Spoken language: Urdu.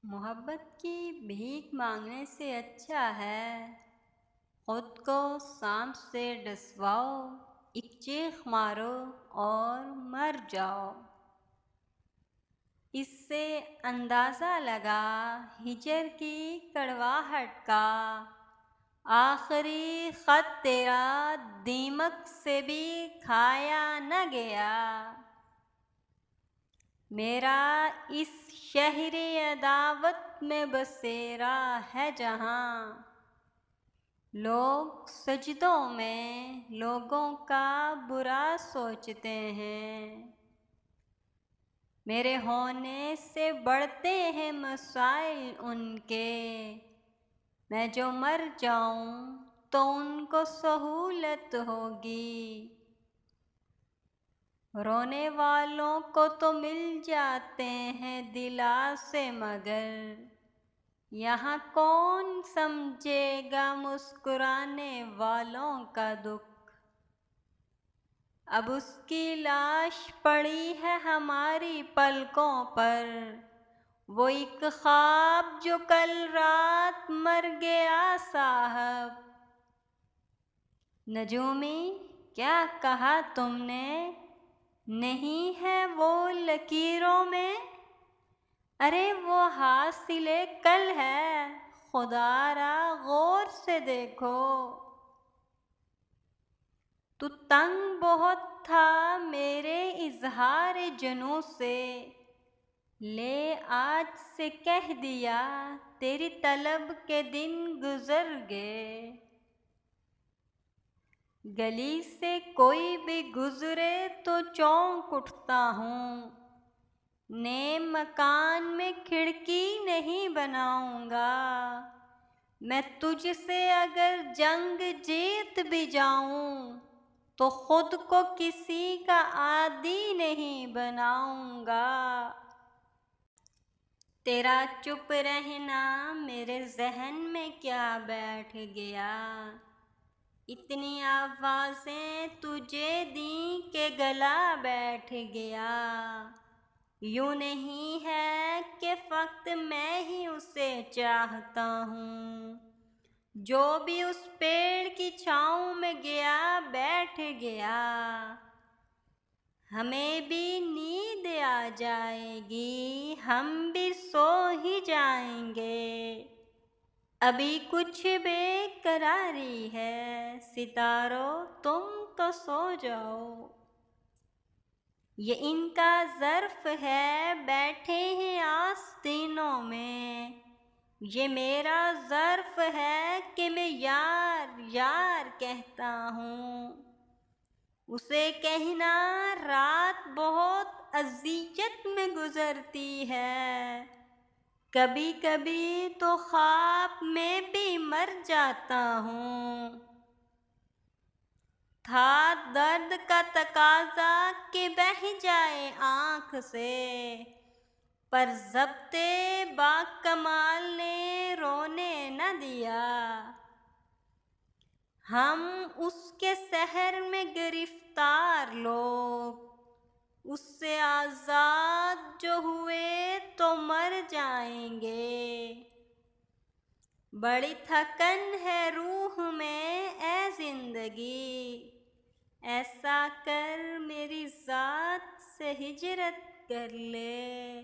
محبت کی بھیک مانگنے سے اچھا ہے خود کو سانپ سے ڈسواؤ، ایک چیخ مارو اور مر جاؤ۔ اس سے اندازہ لگا ہجر کی کڑواہٹ کا، آخری خط تیرا دیمک سے بھی کھایا نہ گیا۔ میرا اس شہر عداوت میں بسیرا ہے جہاں، لوگ سجدوں میں لوگوں کا برا سوچتے ہیں۔ میرے ہونے سے بڑھتے ہیں مسائل ان کے، میں جو مر جاؤں تو ان کو سہولت ہوگی۔ رونے والوں کو تو مل جاتے ہیں دلاسے، مگر یہاں کون سمجھے گا مسکرانے والوں کا دکھ۔ اب اس کی لاش پڑی ہے ہماری پلکوں پر، وہ ایک خواب جو کل رات مر گیا صاحب۔ نجومی کیا کہا تم نے؟ نہیں ہے وہ لکیروں میں؟ ارے وہ حاصل کل ہے، خدا را غور سے دیکھو۔ تو تنگ بہت تھا میرے اظہار جنوں سے، لے آج سے کہہ دیا تیری طلب کے دن گزر گئے۔ گلی سے کوئی بھی گزرے تو چونک اٹھتا ہوں، نئے مکان میں کھڑکی نہیں بناؤں گا۔ میں تجھ سے اگر جنگ جیت بھی جاؤں تو خود کو کسی کا عادی نہیں بناؤں گا۔ تیرا چپ رہنا میرے ذہن میں کیا بیٹھ گیا، اتنی آوازیں تجھے دیں کہ گلا بیٹھ گیا۔ یوں نہیں ہے کہ فقط میں ہی اسے چاہتا ہوں، جو بھی اس پیڑ کی چھاؤں میں گیا بیٹھ گیا۔ ہمیں بھی نیند آ جائے گی، ہم بھی سو ہی جائیں گے، ابھی کچھ بے قراری ہے، ستاروں تم تو سو جاؤ۔ یہ ان کا ظرف ہے بیٹھے ہیں آستینوں میں، یہ میرا ظرف ہے کہ میں یار یار کہتا ہوں۔ اسے کہنا رات بہت اذیت میں گزرتی ہے، کبھی کبھی تو خواب میں بھی مر جاتا ہوں۔ تھا درد کا تقاضا کہ بہہ جائے آنکھ سے، پر ضبط باکمال نے رونے نہ دیا۔ ہم اس کے سحر میں گرفتار لوگ، اس سے آزاد جو ہوئے تو مر جائیں گے۔ بڑی تھکن ہے روح میں اے زندگی، ایسا کر میری ذات سے ہجرت کر لے۔